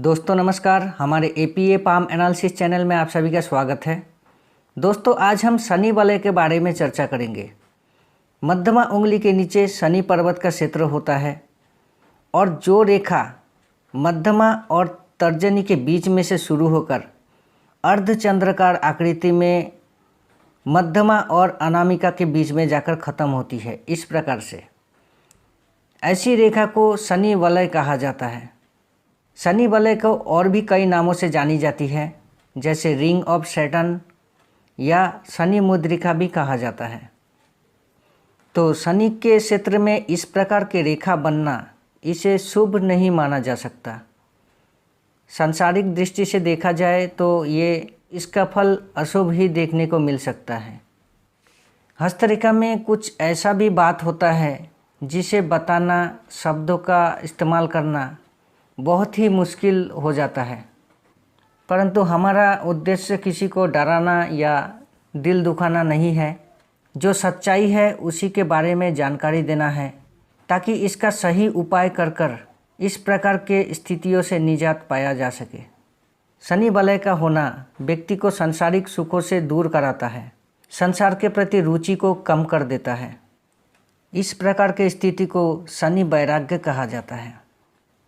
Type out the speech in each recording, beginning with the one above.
दोस्तों नमस्कार, हमारे एपीए पाम एनालिसिस चैनल में आप सभी का स्वागत है। दोस्तों आज हम शनि वलय के बारे में चर्चा करेंगे। मध्यमा उंगली के नीचे शनि पर्वत का क्षेत्र होता है और जो रेखा मध्यमा और तर्जनी के बीच में से शुरू होकर अर्धचंद्राकार आकृति में मध्यमा और अनामिका के बीच में जाकर ख़त्म होती है, इस प्रकार से ऐसी रेखा को शनि वलय कहा जाता है। शनि वलय को और भी कई नामों से जानी जाती है, जैसे रिंग ऑफ सैटर्न या शनि मुद्रिका भी कहा जाता है। तो शनि के क्षेत्र में इस प्रकार की रेखा बनना इसे शुभ नहीं माना जा सकता। सांसारिक दृष्टि से देखा जाए तो इसका फल अशुभ ही देखने को मिल सकता है। हस्तरेखा में कुछ ऐसा भी बात होता है जिसे बताना, शब्दों का इस्तेमाल करना बहुत ही मुश्किल हो जाता है, परंतु हमारा उद्देश्य किसी को डराना या दिल दुखाना नहीं है। जो सच्चाई है उसी के बारे में जानकारी देना है, ताकि इसका सही उपाय कर इस प्रकार के स्थितियों से निजात पाया जा सके। शनि वलय का होना व्यक्ति को सांसारिक सुखों से दूर कराता है, संसार के प्रति रुचि को कम कर देता है। इस प्रकार की स्थिति को शनि वैराग्य कहा जाता है,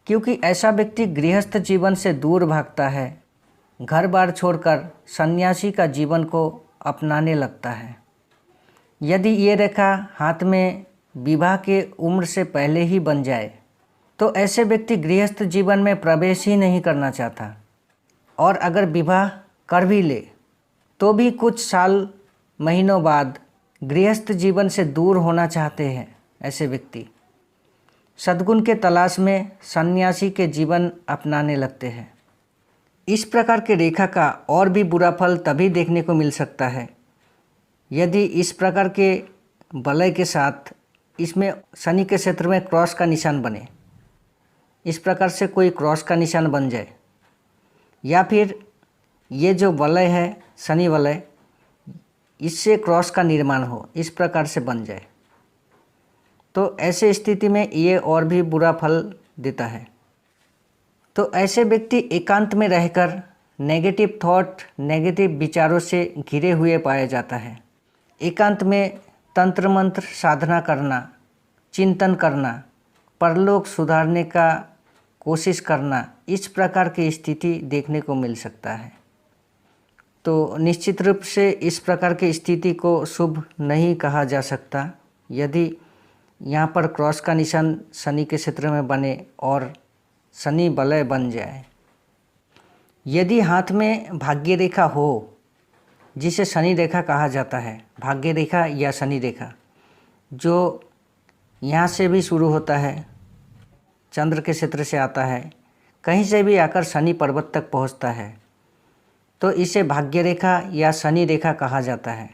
क्योंकि ऐसा व्यक्ति गृहस्थ जीवन से दूर भागता है, घर बार छोड़कर सन्यासी का जीवन को अपनाने लगता है। यदि ये रेखा हाथ में विवाह के उम्र से पहले ही बन जाए तो ऐसे व्यक्ति गृहस्थ जीवन में प्रवेश ही नहीं करना चाहता, और अगर विवाह कर भी ले तो भी कुछ साल महीनों बाद गृहस्थ जीवन से दूर होना चाहते हैं। ऐसे व्यक्ति सद्गुण के तलाश में सन्यासी के जीवन अपनाने लगते हैं। इस प्रकार की रेखा का और भी बुरा फल तभी देखने को मिल सकता है यदि इस प्रकार के वलय के साथ इसमें शनि के क्षेत्र में क्रॉस का निशान बने। इस प्रकार से कोई क्रॉस का निशान बन जाए, या फिर ये जो वलय है शनि वलय, इससे क्रॉस का निर्माण हो, इस प्रकार से बन जाए, तो ऐसे स्थिति में ये और भी बुरा फल देता है। तो ऐसे व्यक्ति एकांत में रहकर नेगेटिव थॉट, नेगेटिव विचारों से घिरे हुए पाया जाता है। एकांत में तंत्र मंत्र साधना करना, चिंतन करना, परलोक सुधारने का कोशिश करना, इस प्रकार की स्थिति देखने को मिल सकता है। तो निश्चित रूप से इस प्रकार की स्थिति को शुभ नहीं कहा जा सकता। यदि यहाँ पर क्रॉस का निशान शनि के क्षेत्र में बने और शनि वलय बन जाए। यदि हाथ में भाग्य रेखा हो, जिसे शनि रेखा कहा जाता है, भाग्य रेखा या शनि रेखा, जो यहाँ से भी शुरू होता है, चंद्र के क्षेत्र से आता है, कहीं से भी आकर शनि पर्वत तक पहुँचता है, तो इसे भाग्य रेखा या शनि रेखा कहा जाता है।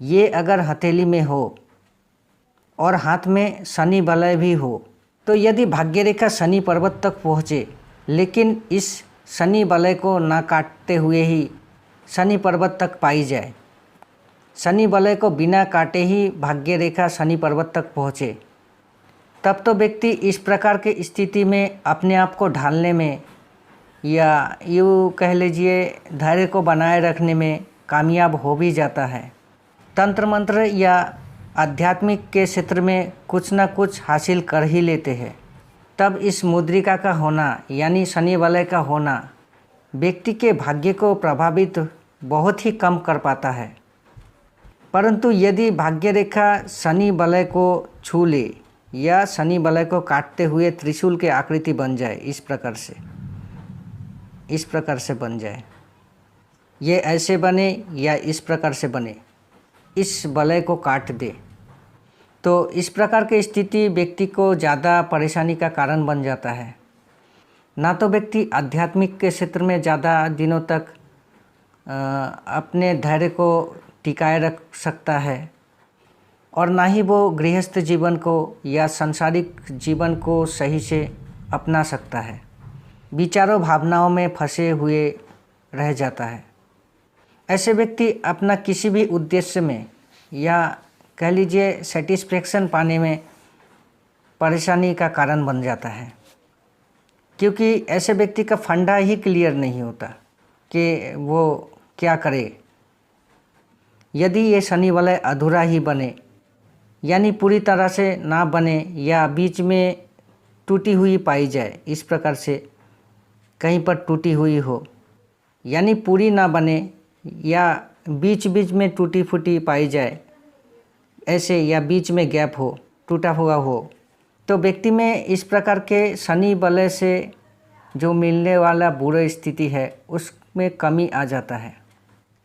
ये अगर हथेली में हो और हाथ में शनि वलय भी हो, तो यदि भाग्य रेखा शनि पर्वत तक पहुँचे लेकिन इस शनि वलय को ना काटते हुए ही शनि पर्वत तक पाई जाए, शनि वलय को बिना काटे ही भाग्य रेखा शनि पर्वत तक पहुँचे, तब तो व्यक्ति इस प्रकार की स्थिति में अपने आप को ढालने में या यूँ कह लीजिए धैर्य को बनाए रखने में कामयाब हो भी जाता है। तंत्र मंत्र या आध्यात्मिक के क्षेत्र में कुछ ना कुछ हासिल कर ही लेते हैं। तब इस मुद्रिका का होना यानी शनि वलय का होना व्यक्ति के भाग्य को प्रभावित बहुत ही कम कर पाता है। परंतु यदि भाग्य रेखा शनि वलय को छू ले या शनि वलय को काटते हुए त्रिशूल की आकृति बन जाए, इस प्रकार से बन जाए, ये ऐसे बने या इस प्रकार से बने, इस वलय को काट दे, तो इस प्रकार की स्थिति व्यक्ति को ज़्यादा परेशानी का कारण बन जाता है। ना तो व्यक्ति आध्यात्मिक के क्षेत्र में ज़्यादा दिनों तक अपने धैर्य को टिकाए रख सकता है, और ना ही वो गृहस्थ जीवन को या सांसारिक जीवन को सही से अपना सकता है। विचारों भावनाओं में फंसे हुए रह जाता है। ऐसे व्यक्ति अपना किसी भी उद्देश्य में या कह लीजिए सेटिस्फेक्शन पाने में परेशानी का कारण बन जाता है। क्योंकि ऐसे व्यक्ति का फंडा ही क्लियर नहीं होता कि वो क्या करे। यदि ये शनि वलय अधूरा ही बने, यानी पूरी तरह से ना बने या बीच में टूटी हुई पाई जाए, इस प्रकार से कहीं पर टूटी हुई हो, यानी पूरी ना बने या बीच बीच में टूटी फूटी पाई जाए ऐसे, या बीच में गैप हो, टूटा हुआ हो, तो व्यक्ति में इस प्रकार के शनि वलय से जो मिलने वाला बुरी स्थिति है उसमें कमी आ जाता है।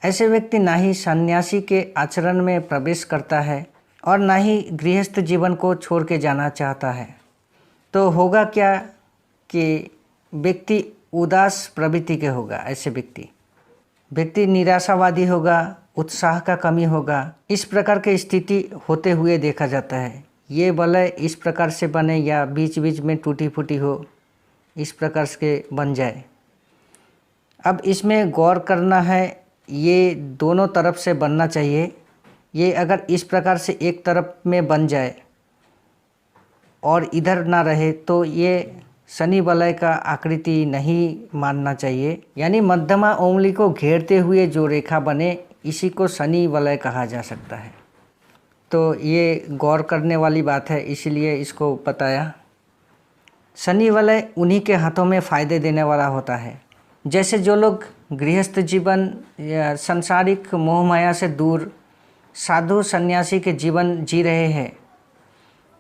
ऐसे व्यक्ति ना ही सन्यासी के आचरण में प्रवेश करता है और ना ही गृहस्थ जीवन को छोड़ के जाना चाहता है। तो होगा क्या कि व्यक्ति उदास प्रवृत्ति के होगा। ऐसे व्यक्ति निराशावादी होगा, उत्साह का कमी होगा। इस प्रकार की स्थिति होते हुए देखा जाता है। ये वलय इस प्रकार से बने या बीच बीच में टूटी फूटी हो, इस प्रकार से बन जाए। अब इसमें गौर करना है, ये दोनों तरफ से बनना चाहिए। ये अगर इस प्रकार से एक तरफ में बन जाए और इधर ना रहे तो ये शनि वलय का आकृति नहीं मानना चाहिए। यानी मध्यमा उंगली को घेरते हुए जो रेखा बने, इसी को शनि वलय कहा जा सकता है। तो ये गौर करने वाली बात है, इसीलिए इसको बताया। शनि वलय उन्हीं के हाथों में फ़ायदे देने वाला होता है। जैसे जो लोग गृहस्थ जीवन या सांसारिक मोह माया से दूर साधु सन्यासी के जीवन जी रहे हैं,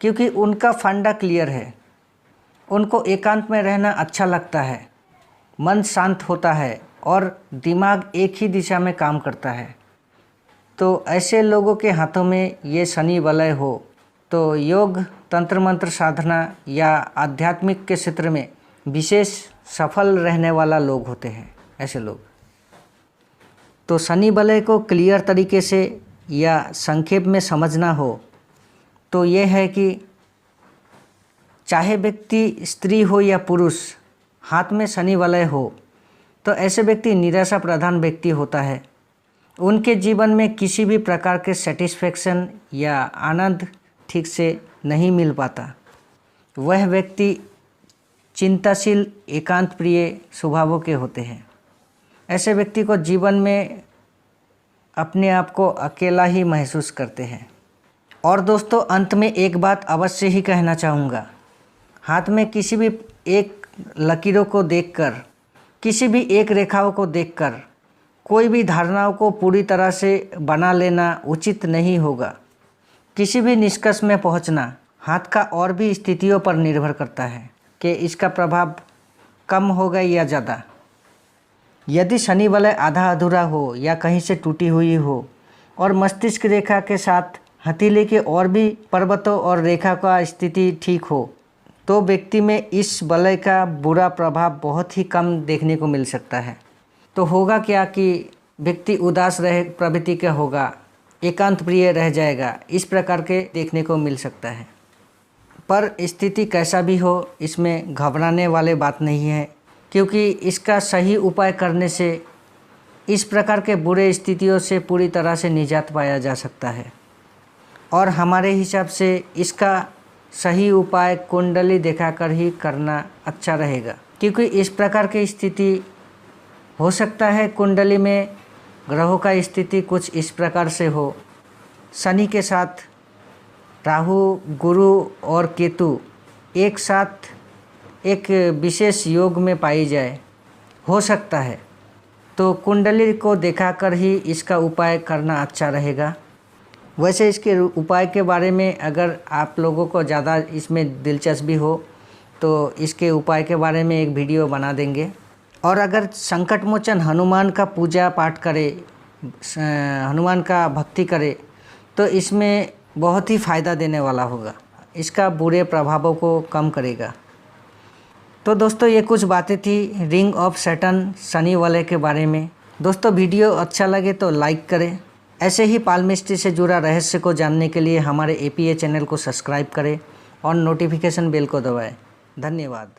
क्योंकि उनका फंडा क्लियर है, उनको एकांत में रहना अच्छा लगता है, मन शांत होता है और दिमाग एक ही दिशा में काम करता है। तो ऐसे लोगों के हाथों में ये शनि वलय हो तो योग, तंत्र मंत्र साधना या आध्यात्मिक के क्षेत्र में विशेष सफल रहने वाला लोग होते हैं ऐसे लोग। तो शनि वलय को क्लियर तरीके से या संक्षेप में समझना हो तो ये है कि चाहे व्यक्ति स्त्री हो या पुरुष, हाथ में शनि वलय हो तो ऐसे व्यक्ति निराशा प्रधान व्यक्ति होता है। उनके जीवन में किसी भी प्रकार के सेटिस्फेक्शन या आनंद ठीक से नहीं मिल पाता। वह व्यक्ति चिंताशील, एकांत प्रिय स्वभावों के होते हैं। ऐसे व्यक्ति को जीवन में अपने आप को अकेला ही महसूस करते हैं। और दोस्तों, अंत में एक बात अवश्य ही कहना चाहूँगा। हाथ में किसी भी एक लकीरों को देखकर, किसी भी एक रेखाओं को देखकर कोई भी धारणाओं को पूरी तरह से बना लेना उचित नहीं होगा। किसी भी निष्कर्ष में पहुंचना हाथ का और भी स्थितियों पर निर्भर करता है कि इसका प्रभाव कम होगा या ज़्यादा। यदि शनि वलय आधा अधूरा हो या कहीं से टूटी हुई हो और मस्तिष्क रेखा के साथ हथेली के और भी पर्वतों और रेखा का स्थिति ठीक हो तो व्यक्ति में इस वलय का बुरा प्रभाव बहुत ही कम देखने को मिल सकता है। तो होगा क्या कि व्यक्ति उदास रहे प्रवृत्ति का होगा, एकांत प्रिय रह जाएगा, इस प्रकार के देखने को मिल सकता है। पर स्थिति कैसा भी हो, इसमें घबराने वाले बात नहीं है, क्योंकि इसका सही उपाय करने से इस प्रकार के बुरे स्थितियों से पूरी तरह से निजात पाया जा सकता है। और हमारे हिसाब से इसका सही उपाय कुंडली दिखाकर ही करना अच्छा रहेगा, क्योंकि इस प्रकार की स्थिति हो सकता है कुंडली में ग्रहों का स्थिति कुछ इस प्रकार से हो। शनि के साथ राहु, गुरु और केतु एक साथ एक विशेष योग में पाई जाए, हो सकता है। तो कुंडली को दिखाकर ही इसका उपाय करना अच्छा रहेगा। वैसे इसके उपाय के बारे में अगर आप लोगों को ज़्यादा इसमें दिलचस्पी हो तो इसके उपाय के बारे में एक वीडियो बना देंगे। और अगर संकट मोचन हनुमान का पूजा पाठ करे, हनुमान का भक्ति करे तो इसमें बहुत ही फ़ायदा देने वाला होगा, इसका बुरे प्रभावों को कम करेगा। तो दोस्तों, ये कुछ बातें थी रिंग ऑफ सैटर्न शनि वलय के बारे में। दोस्तों, वीडियो अच्छा लगे तो लाइक करें। ऐसे ही पालमिस्ट्री से जुड़ा रहस्य को जानने के लिए हमारे APA चैनल को सब्सक्राइब करें और नोटिफिकेशन बेल को दबाएं। धन्यवाद।